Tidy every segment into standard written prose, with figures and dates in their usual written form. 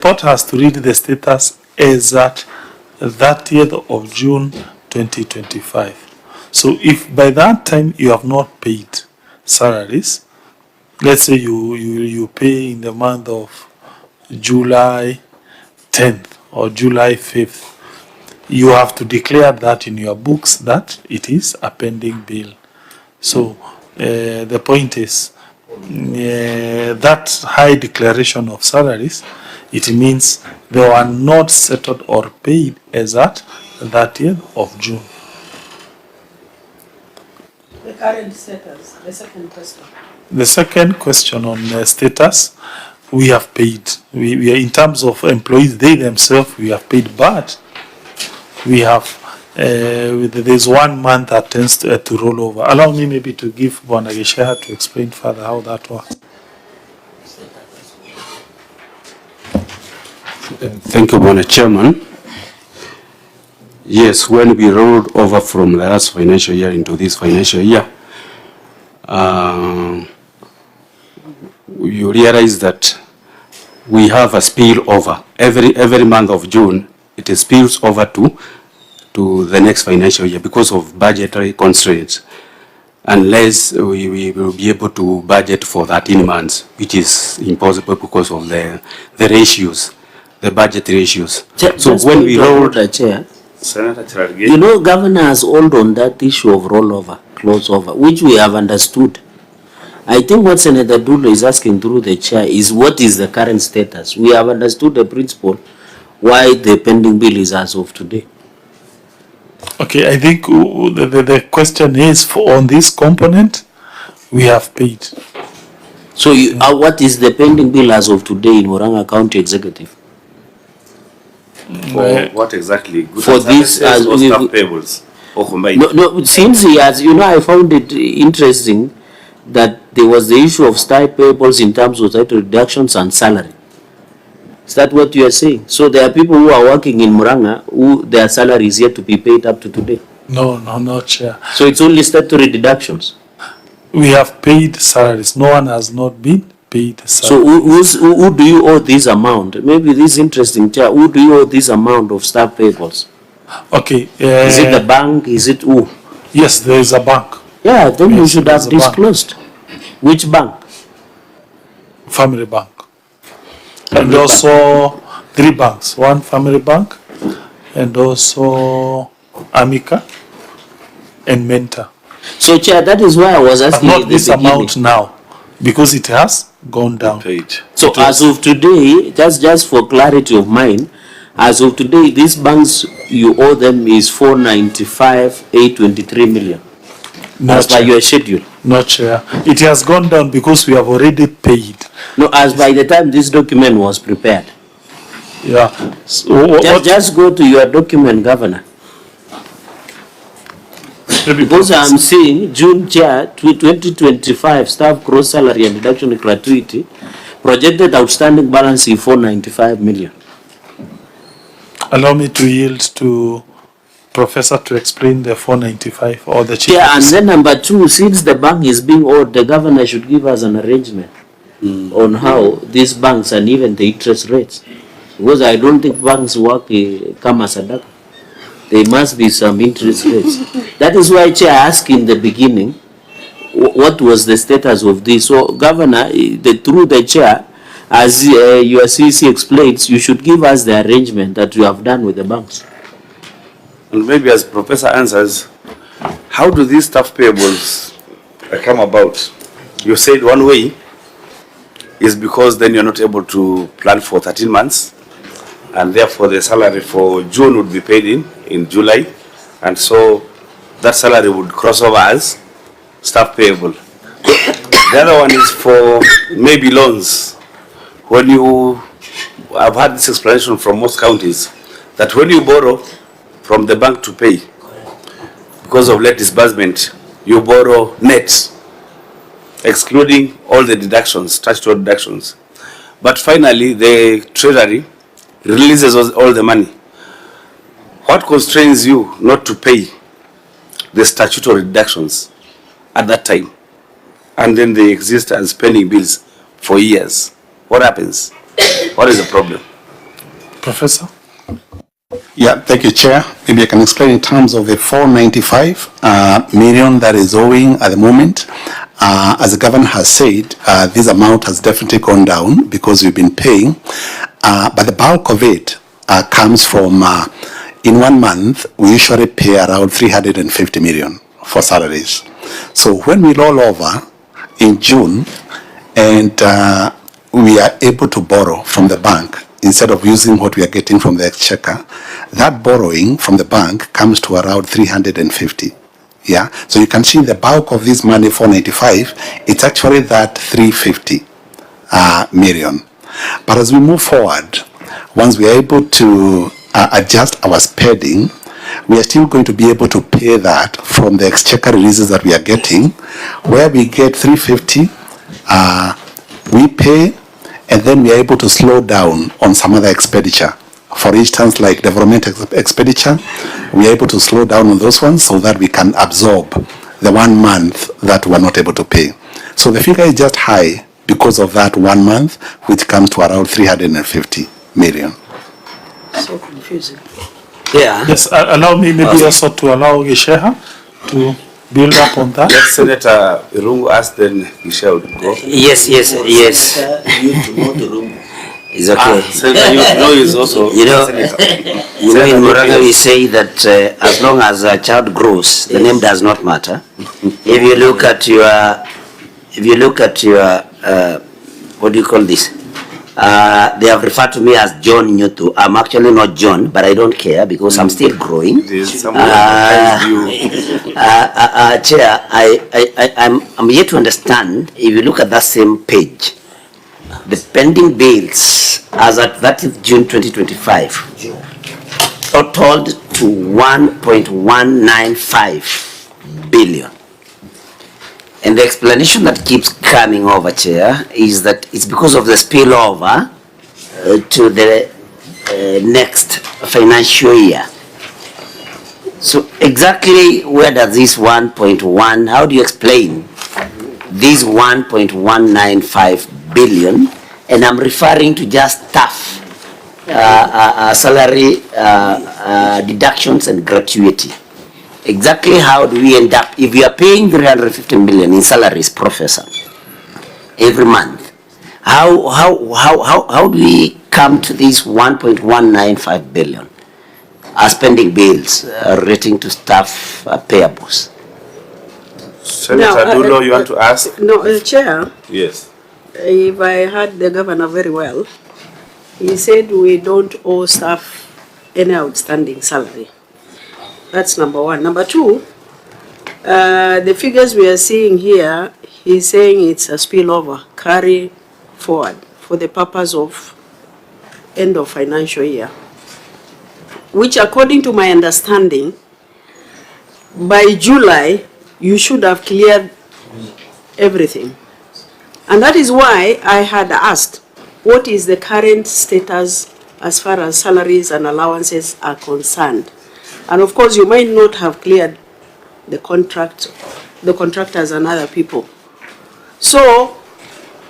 report has to read the status as at 30th of June 2025. So if by that time you have not paid salaries, let's say you pay in the month of July 10th or July 5th, you have to declare that in your books that it is a pending bill. So the point is that high declaration of salaries, it means they were not settled or paid as at 30th of June. The current status, the second question. The second question on status, we have paid. We are, in terms of employees, they themselves, we have paid, but we have, there's 1 month that tends to roll over. Allow me maybe to give Bwana Gesheha to explain further how that works. Thank you, Bwana Chairman. Yes, when we rolled over from the last financial year into this financial year, you realize that we have a spill over. Every month of June, it spills over to the next financial year because of budgetary constraints. Unless we will be able to budget for 13 months, which is impossible because of the ratios. The budget ratios. So when we rolled the chair, Senator, you know, Governor has hold on that issue of rollover, close over, which we have understood. I think what Senator Dulo is asking through the chair is what is the current status. We have understood the principle why the pending bill is as of today. Okay, I think the question is on this component, we have paid. So what is the pending bill as of today in Murang'a County Executive? For what exactly? Good for this as or staff payables or combined? No, since he has, you know, I found it interesting that there was the issue of staff payables in terms of title reductions and salary. Is that what you are saying? So there are people who are working in Murang'a who their salary is yet to be paid up to today? No, Chair. So it's only statutory deductions? We have paid salaries. No one has not been paid salaries. So who do you owe this amount? Maybe this is interesting, Chair. Who do you owe this amount of staff payables? Okay. Is it the bank? Is it who? Yes, there is a bank. Yeah, then you should have disclosed. Which bank? Family Bank. And also 3 banks. One Family Bank and also Amica and Menta. So, Chair, that is why I was asking. But not this amount now, because it has gone down. So as of today, just for clarity of mind, as of today, these banks you owe them is 495,823 million. No, as by your schedule. No, Chair. It has gone down because we have already paid. No, as by the time this document was prepared. Yeah. So just go to your document, Governor. Because I'm seeing June, Chair, 2025 staff gross salary and deduction gratuity projected outstanding balance is 495 million. Allow me to yield to Professor to explain the 495 or the chief. Yeah, and then number 2, since the bank is being owed, the governor should give us an arrangement on how these banks and even the interest rates. Because I don't think banks work kama sadaka. There must be some interest rates. That is why Chair asked in the beginning, what was the status of this? So, Governor, through the Chair, as your CC explains, you should give us the arrangement that you have done with the banks. And maybe as Professor answers, how do these staff payables come about? You said one way is because then you're not able to plan for 13 months, and therefore the salary for June would be paid in July, and so that salary would cross over as staff payable. The other one is for maybe loans. When you, I've had this explanation from most counties, that when you borrow from the bank to pay, because of late disbursement, you borrow net, excluding all the deductions, statutory deductions. But finally, the Treasury releases all the money. What constrains you not to pay the statutory deductions at that time? And then they exist as pending bills for years. What happens? What is the problem? Professor? Yeah, thank you, Chair. Maybe I can explain in terms of the 495 million that is owing at the moment. As the governor has said, this amount has definitely gone down because we've been paying, but the bulk of it comes from, in 1 month, we usually pay around 350 million for salaries. So when we roll over in June and we are able to borrow from the bank, instead of using what we are getting from the exchequer, that borrowing from the bank comes to around 350. Yeah, so you can see the bulk of this money, 495, it's actually that 350 million. But as we move forward, once we are able to adjust our spending, we are still going to be able to pay that from the exchequer releases that we are getting, where we get 350, we pay, and then we are able to slow down on some other expenditure. For instance, like development expenditure, we are able to slow down on those ones so that we can absorb the 1 month that we are not able to pay. So the figure is just high because of that 1 month, which comes to around 350 million. So confusing. Yeah. Yes, allow me maybe also to allow Gisheha to build up on that. Let Senator Irungu ask, then Gisheha would go. Yes. You to go to room. It's okay. Senator you is also You know, Senator. in Muranga we say that as long as a child grows, the name does not matter. If you look at your, what do you call this? They have referred to me as John Nyutu. I'm actually not John, but I don't care because I'm still growing. There's someone that you. Chair, I'm yet to understand. If you look at that same page, the pending bills as at 30th June 2025 totaled to 1.195 billion. And the explanation that keeps coming over, Chair, is that it's because of the spillover to the next financial year. So exactly where does this 1.1, how do you explain this 1.195 billion? And I'm referring to just staff, salary deductions and gratuity. Exactly how do we end up, if we are paying 350 million in salaries, Professor, every month, how do we come to this 1.195 billion as spending bills relating to staff payables? Senator Dulo, you want to ask? No, Chair, Yes. if I heard the governor very well, he said we don't owe staff any outstanding salary. That's number one. Number two, the figures we are seeing here, he's saying it's a spillover, carry forward for the purpose of end of financial year, which according to my understanding, by July, you should have cleared everything. And that is why I had asked, what is the current status as far as salaries and allowances are concerned? And of course, you might not have cleared the contractors and other people. So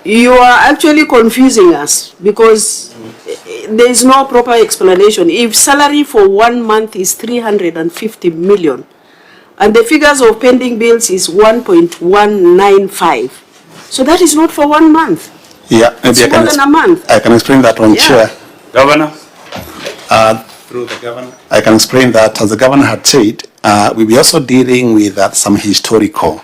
you are actually confusing us because there is no proper explanation. If salary for 1 month is 350 million and the figures of pending bills is 1.195, so that is not for 1 month. Yeah, maybe It's more than a month. I can explain that one, Yeah. Chair. Governor? Through the governor, I can explain that, as the governor had said, we were also dealing with some historical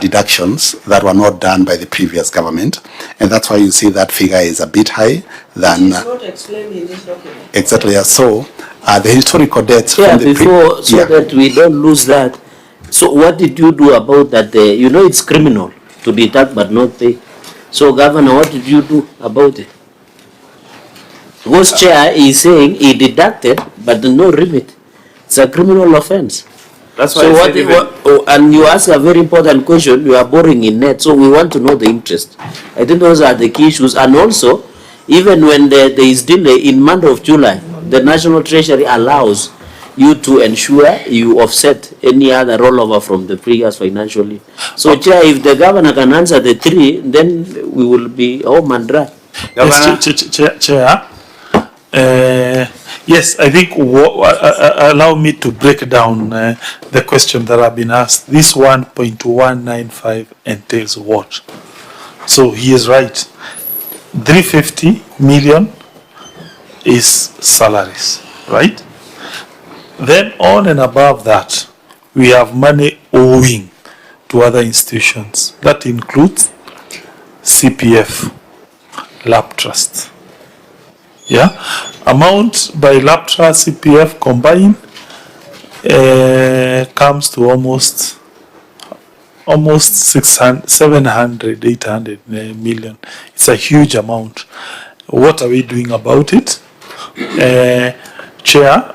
deductions that were not done by the previous government, and that's why you see that figure is a bit high than It is not explained in this document. exactly. So the historical debts Yeah, from the before, so that we don't lose that. So what did you do about that? You know it's criminal to deduct but not pay. So Governor, what did you do about it? Because Chair is saying he deducted but no remit. It's a criminal offense. That's why So I said and you ask a very important question, you are borrowing in net, so we want to know the interest. I think those are the key issues. And also, even when there is delay in month of July, the National Treasury allows you to ensure you offset any other rollover from the previous financial year. So Chair, if the governor can answer the three, then we will be home and dry. Yes, Chair. Yes, I think allow me to break down the question that I've been asked. This 1.195 entails what? So he is right. 350 million is salaries, right? Then on and above that, we have money owing to other institutions. That includes CPF, lab trust. Yeah, amount by lab trust, CPF combined comes to almost 600, 700, 800 million. It's a huge amount. What are we doing about it? Chair,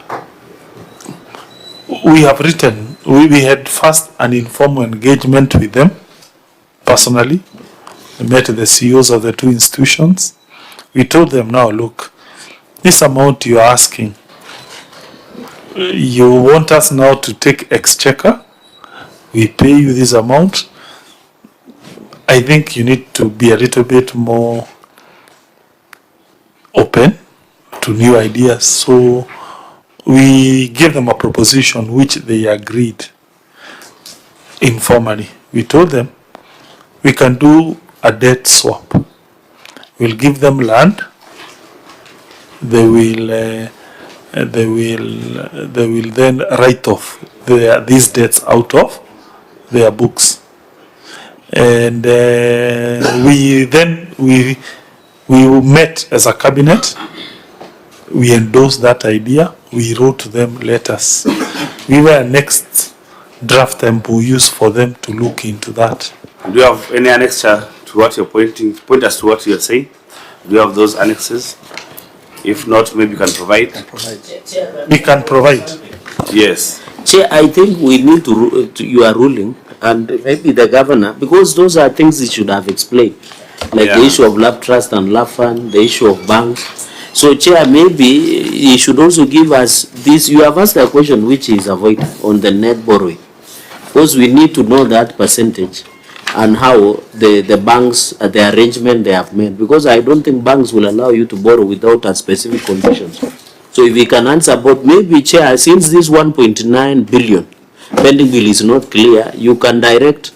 we have written, we had first an informal engagement with them personally. We met the CEOs of the two institutions. We told them, now look, this amount you're asking, you want us now to take exchequer, we pay you this amount. I think you need to be a little bit more open to new ideas. So we gave them a proposition which they agreed informally. We told them we can do a debt swap. We'll give them land. They will then write off these debts out of their books. And we met as a cabinet. We endorsed that idea. We wrote to them letters. We were next draft them we use for them to look into that. Do you have any annexure to what you're pointing? Point us to what you're saying. Do you have those annexes? If not, maybe you can provide. We can provide. Yes. Chair, I think we need to you are ruling, and maybe the governor, because those are things he should have explained, like the issue of lab trust and lab fund, the issue of banks. So, Chair, maybe he should also give us this. You have asked a question which is avoided on the net borrowing, because we need to know that percentage and how the banks, the arrangement they have made, because I don't think banks will allow you to borrow without a specific conditions. So if we can answer about, maybe, Chair, since this 1.9 billion pending bill is not clear, you can direct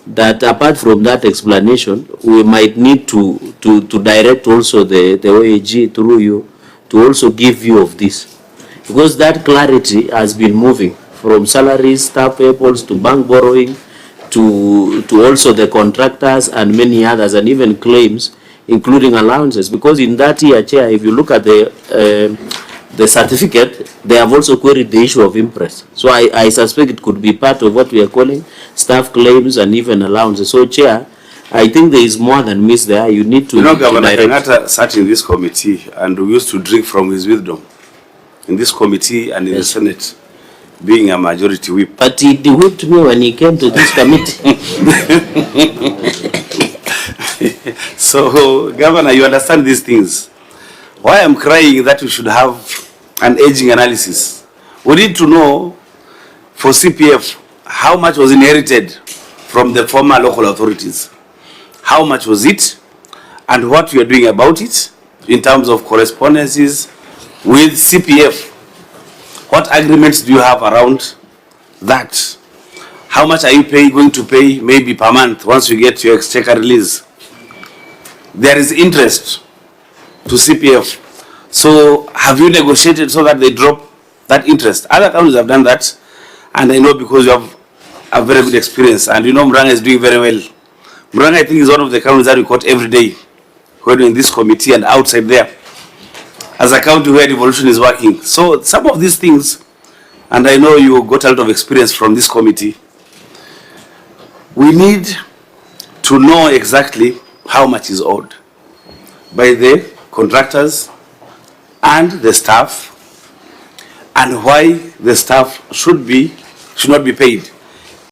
that apart from that explanation, we might need to direct also the OAG through you to also give view of this, because that clarity has been moving from salaries, staff payables to bank borrowing, to also the contractors and many others, and even claims, including allowances. Because in that year, Chair, if you look at the certificate, they have also queried the issue of interest. So I suspect it could be part of what we are calling staff claims and even allowances. So, Chair, I think there is more than miss there. You need to. You know, Governor Kenyatta sat in this committee and we used to drink from his wisdom in this committee and in the Senate, being a majority whip. But he whipped me when he came to this committee. So, Governor, you understand these things. Why I'm crying that we should have an aging analysis. We need to know for CPF how much was inherited from the former local authorities. How much was it and what we are doing about it in terms of correspondences with CPF. What agreements do you have around that? How much are you going to pay maybe per month once you get your exchequer release? There is interest to CPF. So have you negotiated so that they drop that interest? Other counties have done that, and I know because you have a very good experience, and you know Murang'a is doing very well. Murang'a, I think, is one of the counties that we quote every day when we're in this committee and outside there, as a county where devolution is working. So some of these things, and I know you got a lot of experience from this committee, we need to know exactly how much is owed by the contractors and the staff, and why the staff should not be paid.